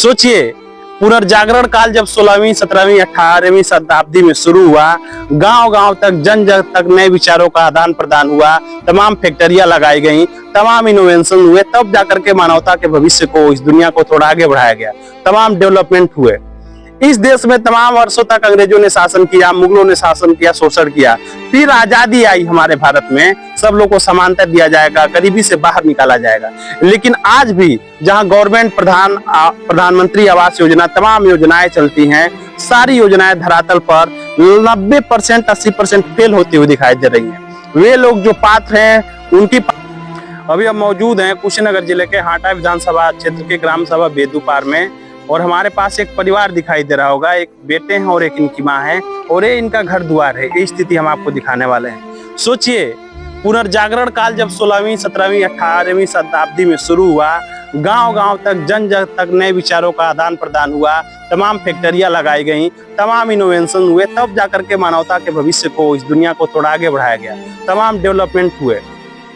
सोचिए, पुनर्जागरण काल जब 16वीं 17वीं 18वीं शताब्दी में शुरू हुआ, गांव गांव तक जन जन तक नए विचारों का आदान प्रदान हुआ, तमाम फैक्ट्रियां लगाई गई, तमाम इनोवेशन हुए, तब जाकर के मानवता के भविष्य को, इस दुनिया को थोड़ा आगे बढ़ाया गया, तमाम डेवलपमेंट हुए। इस देश में तमाम वर्षों तक अंग्रेजों ने शासन किया, मुगलों ने शासन किया, शोषण किया, फिर आजादी आई हमारे भारत में, सब लोग को समानता दिया जाएगा, गरीबी से बाहर निकाला जाएगा। लेकिन आज भी जहां गवर्नमेंट प्रधानमंत्री आवास योजना, तमाम योजनाएं चलती हैं, सारी योजनाएं धरातल पर 90% 80% फेल होती हुई दिखाई दे रही हैं। वे लोग जो पात्र हैं उनकी अभी हम मौजूद हैं कुशीनगर जिले के हाटा विधानसभा क्षेत्र के ग्राम सभा बेदूपार में, और हमारे पास एक परिवार दिखाई दे रहा होगा, एक बेटे हैं और एक इनकी माँ है, और ये इनका घर द्वार है। ये स्थिति हम आपको दिखाने वाले हैं। सोचिए, पुनर्जागरण काल जब 16वीं 17वीं 18वीं शताब्दी में शुरू हुआ, गांव गांव तक जन जन तक नए विचारों का आदान प्रदान हुआ, तमाम फैक्ट्रियां लगाई गई, तमाम इनोवेशन हुए, तब जाकर के मानवता के भविष्य को, इस दुनिया को थोड़ा आगे बढ़ाया गया, तमाम डेवलपमेंट हुए।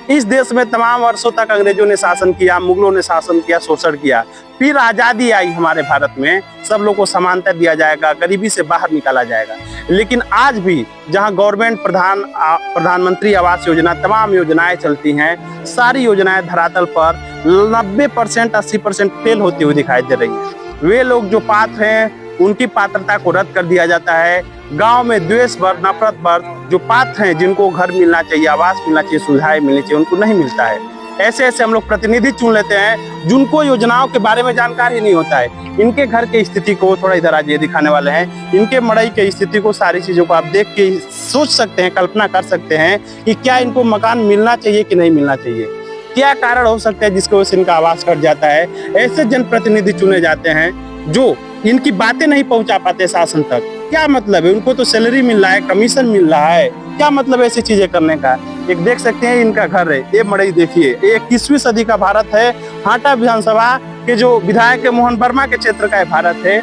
इस देश में तमाम वर्षों तक अंग्रेजों ने शासन किया, मुगलों ने शासन किया, शोषण किया, फिर आजादी आई हमारे भारत में, सब लोग को समानता दिया जाएगा, गरीबी से बाहर निकाला जाएगा। लेकिन आज भी जहां गवर्नमेंट प्रधानमंत्री आवास योजना, तमाम योजनाएं चलती हैं, सारी योजनाएं धरातल पर 90% 80% फेल होती हुई दिखाई दे रही हैं। वे लोग जो पात्र हैं उनकी पात्रता को रद्द कर दिया जाता है। गांव में द्वेष भर, नफरत भर जो पात्र हैं, जिनको घर मिलना चाहिए, आवास मिलना चाहिए, सुविधाएं मिलनी चाहिए, उनको नहीं मिलता है। ऐसे ऐसे हम लोग प्रतिनिधि चुन लेते हैं जिनको योजनाओं के बारे में जानकारी नहीं होता है। इनके घर की स्थिति को थोड़ा इधर आज ये दिखाने वाले हैं। इनके मड़ई की स्थिति को, सारी चीजों को आप देख के सोच सकते हैं, कल्पना कर सकते हैं कि क्या इनको मकान मिलना चाहिए कि नहीं मिलना चाहिए, क्या कारण हो सकता है जिसकी वजह से इनका आवास कट जाता है। ऐसे जनप्रतिनिधि चुने जाते हैं जो इनकी बातें नहीं पहुंचा पाते शासन तक। क्या मतलब है? उनको तो सैलरी मिल रहा है, कमीशन मिल रहा है, क्या मतलब ऐसी चीजें करने का। एक देख सकते हैं इनका घर है, ये मड़ई देखिए, ये 21वीं सदी का भारत है। हाटा विधानसभा के जो विधायक है मोहन वर्मा के क्षेत्र का भारत है।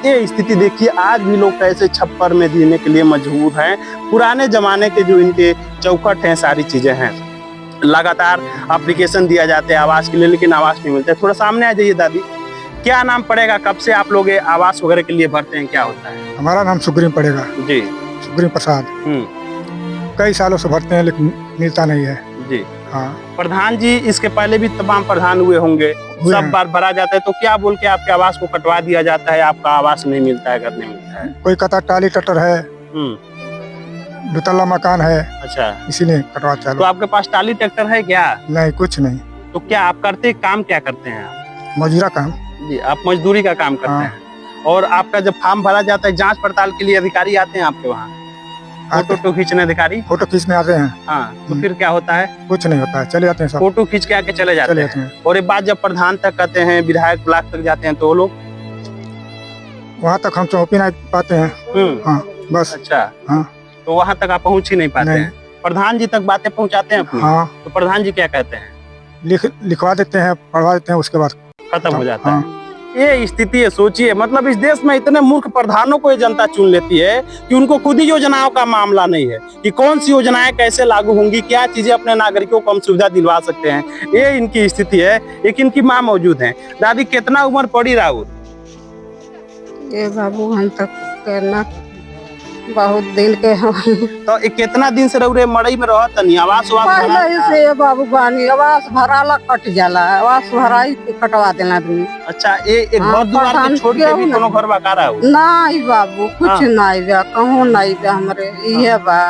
ये स्थिति देखिए, आज भी लोग कैसे छप्पर में जीने के लिए मजबूर हैं। पुराने जमाने के जो इनके चौखट हैं, सारी चीजें हैं। लगातार एप्लीकेशन दिया जाते हैं आवास के लिए, लेकिन आवास नहीं मिलता है। थोड़ा सामने आ जाइए दादी, क्या नाम पड़ेगा, कब से आप लोग आवास वगैरह के लिए भरते हैं, क्या होता है? हमारा नाम सुग्रीव पड़ेगा जी, सुग्रीव प्रसाद। कई सालों से भरते हैं लेकिन मिलता नहीं है जी। हाँ, प्रधान जी इसके पहले भी तमाम प्रधान हुए होंगे, सब बार भरा जाता है, तो क्या बोल के आपके आवास को कटवा दिया जाता है, आपका आवास नहीं मिलता है, घर नहीं मिलता है? कोई कहता टाली टटर है, दुतल्ला मकान है, अच्छा, इसीलिए कटवाता है। तो आपके पास टाली ट्रैक्टर है क्या? नहीं, कुछ नहीं। तो क्या आप करते, काम क्या करते हैं आप? मजूरा काम जी, आप मजदूरी का काम करते हैं। और आपका जब फॉर्म भरा जाता है, जांच पड़ताल के लिए अधिकारी आते हैं आपके वहाँ, फोटो खींचने अधिकारी? फोटो खींचने आते हैं। हाँ, तो फिर क्या होता है? कुछ नहीं होता है, चले जाते हैं सब, फोटो खींच के आके चले जाते हैं। और एक बात, जब प्रधान तक कहते हैं, विधायक ब्लॉक तक जाते हैं, तो वो लोग वहाँ तक हम चौंपी नहीं पाते हैं। हाँ, बस। अच्छा, हाँ, तो वहाँ तक आप पहुँच ही नहीं पाते हैं। प्रधान जी तक बातें पहुँचाते हैं अपनी? हाँ। तो प्रधान जी क्या कहते हैं? लिखवा देते हैं, पढ़वा देते हैं, उसके बाद खत्म हो जाता है। ये स्थिति है। सोचिए, मतलब इस देश में इतने मूर्ख प्रधानों को ये जनता चुन लेती है कि उनको खुद ही योजनाओं का मामला नहीं है कि कौन सी योजनाएं कैसे लागू होंगी, क्या चीजें अपने नागरिकों को हम सुविधा दिलवा सकते हैं। ये इनकी स्थिति है। एक इनकी माँ मौजूद है। दादी, कितना उम्र पड़ी राहुल? ये बाबू हम तक करना बहुत दिन के तो कितना दिन से रह मड़ई में रहत नहीं? आवास से बाबू बानी आवास भराला कट जाला, आवास भराई कटवा देना आदमी। अच्छा, एक घर दुआर के छोड़ के भी कोनो घर बका रहा हो? नहीं बाबू, कुछ नहीं बा, कहूँ नहीं बा, हमरे ये बा।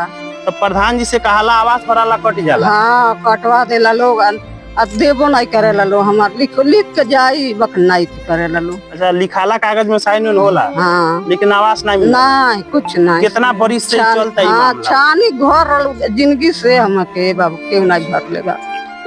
तो प्रधान जी से कहाला आवास भराला कट जाला? हाँ, कटवा देला लोग, देबो नहीं करे लो, हमार लिख के जाई बक नहीं करे लो। अच्छा, लिखाला कागज में साइन होला? हाँ, लेकिन आवास नहीं मिला? नहीं, कुछ नहीं। कितना बरिस से चलता है? हाँ, छानी घर जिंदगी से हमके बाबू क्यों नहीं भर लेगा।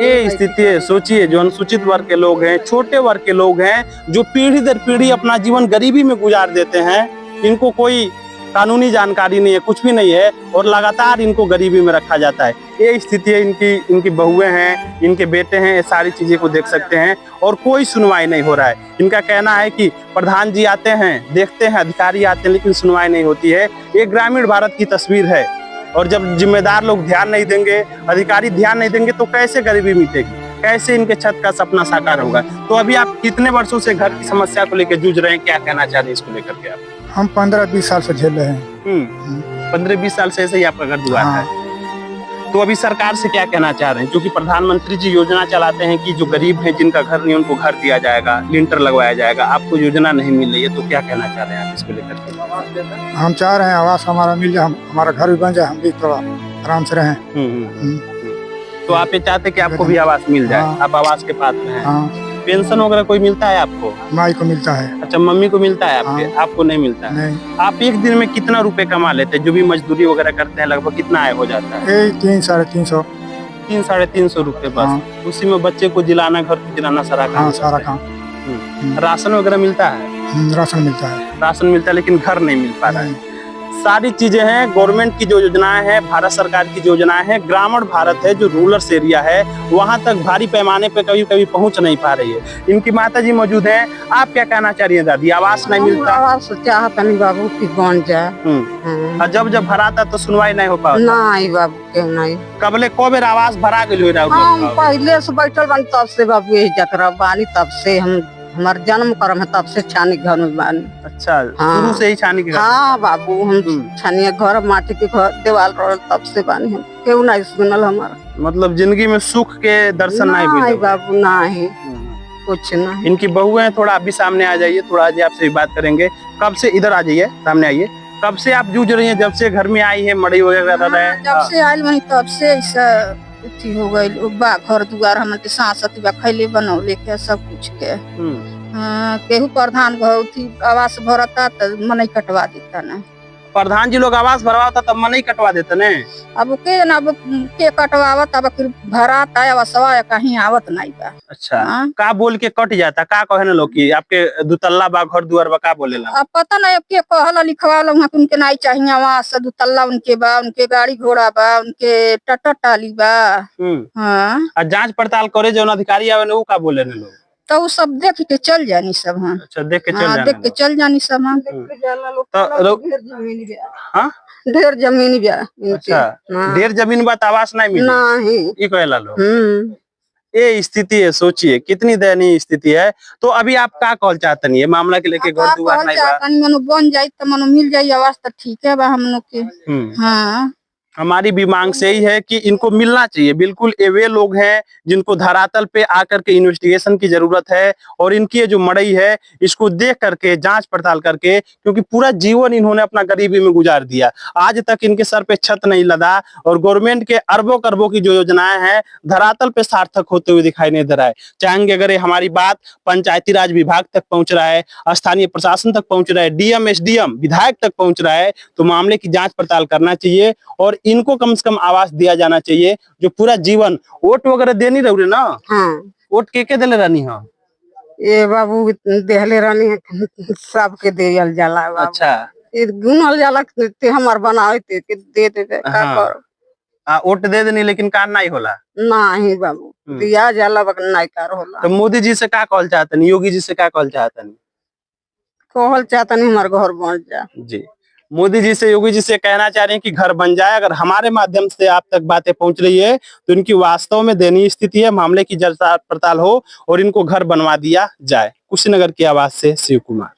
ये स्थिति है। सोचिए, जो अनुसूचित वर्ग के लोग हैं, छोटे वर्ग के लोग हैं, जो पीढ़ी दर पीढ़ी अपना जीवन गरीबी में गुजार देते हैं, इनको कोई कानूनी जानकारी नहीं है, कुछ भी नहीं है, और लगातार इनको गरीबी में रखा जाता है। ये स्थिति है इनकी। इनकी बहुएं हैं, इनके बेटे हैं, ये सारी चीजें को देख सकते हैं, और कोई सुनवाई नहीं हो रहा है। इनका कहना है कि प्रधान जी आते हैं, देखते हैं, अधिकारी आते हैं, लेकिन सुनवाई नहीं होती है। ये ग्रामीण भारत की तस्वीर है। और जब जिम्मेदार लोग ध्यान नहीं देंगे, अधिकारी ध्यान नहीं देंगे, तो कैसे गरीबी मिटेगी? कैसे इनके छत का सपना साकार होगा। तो अभी आप कितने वर्षों से घर की समस्या को लेकर जूझ रहे हैं, क्या कहना चाह रहे हैं इसको लेकर के आप? हम 15-20 साल से झेल रहे हैं। 15-20 साल से ऐसे ही आपका घर दुआर हाँ। है। तो अभी सरकार से क्या कहना चाह रहे हैं, क्योंकि प्रधानमंत्री जी योजना चलाते हैं कि जो गरीब हैं जिनका घर नहीं उनको घर दिया जाएगा, लिंटर लगवाया जाएगा, आपको योजना नहीं मिल रही है, तो क्या कहना चाह रहे हैं आप इसको लेकर के? हम चाह रहे हैं आवास हमारा मिल जाए, हमारा घर भी बन जाए, हम भी थोड़ा आराम से रहें। तो आप ये चाहते हैं कि आपको भी आवास मिल जाए? हाँ। आप आवास के पात्र हैं। हाँ, पेंशन वगैरह कोई मिलता है आपको? माई को मिलता है। अच्छा, मम्मी को मिलता है आपके? हाँ। आपको नहीं मिलता है? नहीं, आप एक दिन में कितना रुपए कमा लेते हैं? जो भी मजदूरी वगैरह करते हैं लगभग कितना आय हो जाता है? यही 300-350। 300-350 रुपए बस। हाँ। उसी में बच्चे को जिलाना, घर को जिलाना, सारा काम हाँ, हो सारा जाता है। काम। राशन वगैरह मिलता है? राशन मिलता है। राशन मिलता है लेकिन घर नहीं मिल पा रहा है। नहीं। सारी चीजें हैं, गवर्नमेंट की जो योजनाएं हैं, भारत सरकार की जो योजनाएं हैं, ग्रामीण भारत है जो रूरल एरिया है वहां तक भारी पैमाने पे कभी कभी पहुंच नहीं पा रही है। इनकी माता जी मौजूद हैं। आप क्या कहना चाह रही हैं दादी? आवास नहीं मिलता? आवास चाहता नहीं बाबू की बन जाए। और जब भराता तो सुनवाई नहीं हो पाता? नहीं बाबू के नहीं। कबले को बेर आवास भरा गई? हम पहले से बैठल बानी तब से बाबू यही जतरा बानी, तब से हम हमार जन्म करम है तब से छानी घर में बानी। अच्छा, हाँ। शुरू से ही छानी के घर? हाँ बाबू, हम छानिया घर, माटी के घर, दीवार रोल, तब से बानी हम। क्यों नहीं सुनल हमारा? मतलब जिंदगी में सुख के दर्शन नहीं हुए? बाबू नहीं, कुछ नहीं। इनकी बहू है, थोड़ा आप भी सामने आ जाइए, थोड़ा आज आपसे भी बात करेंगे। कब से इधर आ जाइए, सामने आइए। कब से आप जूझ रही हैं? जब से घर में आई है मड़ई वगैरह रहा है? जब से आयल मनी तब से ऐसा उठी हो गई। बा घर दुआर हमन के सांसत बा खैले बनौले के सब कुछ के। केहू प्रधान थी आवास भरता तो मन कटवा देता ना। प्रधान जी लोग आवास भरवाता तब मन ही कटवा देते ने? अब के कटवावत, अब भराता आवासवा कहीं आवत नहीं बा। अच्छा, का बोल के कट जाता? का कहे ना लोग कि आपके दुतल्ला बा घर दुआर बा, का बोलेला? अब पता नहीं के कहला लिखवाला उनके नहीं चाहिए आवास। दुतल्ला उनके बा, उनके गाड़ी घोड़ा बा, उनके टटर टाली बा। हाँ, जांच पड़ताल करे जो अधिकारी आवे वो का बोले लोग? तो वो सब देख के चल जानी सब। हाँ, अच्छा, देख के चल हाँ, जाना। देख के चल जानी सब। हाँ, ढेर जमीन बा। अच्छा, ढेर जमीन बात आवास नहीं मिली? नहीं, ये कहला लोग। ये स्थिति है, सोचिए कितनी दयनीय स्थिति है। तो अभी आप क्या कॉल चाहते नहीं है मामला के लेके? घर दुआर नहीं बा, मनो बन जाये तो मनो मिल जाये आवास तो ठीक है बा हम लोग के। हाँ, हमारी भी मांग से ही है कि इनको मिलना चाहिए। बिल्कुल ये वे लोग हैं जिनको धरातल पे आकर के इन्वेस्टिगेशन की जरूरत है, और इनकी जो मड़ई है इसको देख करके जांच पड़ताल करके, क्योंकि पूरा जीवन इन्होंने अपना गरीबी में गुजार दिया, आज तक इनके सर पे छत नहीं लदा, और गवर्नमेंट के अरबों खरबों की जो योजनाएं हैं धरातल पे सार्थक होते हुए दिखाई नहीं दे रहा है। चाहेंगे अगर ये हमारी बात पंचायती राज विभाग तक पहुंच रहा है, स्थानीय प्रशासन तक पहुंच रहा है, डीएम एसडीएम विधायक तक पहुंच रहा है, तो मामले की जांच पड़ताल करना चाहिए और इनको कम से कम आवास दिया जाना चाहिए। जो पूरा जीवन वोट वगैरह देनी रही ना? हाँ, वोट के दिले रानी? हाँ, ये बाबू देहले रानी सबके देल जाला। अच्छा, गुनल जाला ते हमार बनावे ते दे दे का कर। वोट दे देनी लेकिन कार नहीं होला? नहीं बाबू, दिया जाला बक नहीं कार होला। तो मोदी जी से क्या कॉल चाहते हैं, योगी जी से क्या कॉल चाहते हैं? कहल चाहता नहीं हमारे घर बन जा। जी, मोदी जी से, योगी जी से कहना चाह रहे हैं कि घर बन जाए। अगर हमारे माध्यम से आप तक बातें पहुंच रही है तो इनकी वास्तव में दयनीय स्थिति है, मामले की जांच पड़ताल हो और इनको घर बनवा दिया जाए। कुशीनगर की आवाज से शिव कुमार।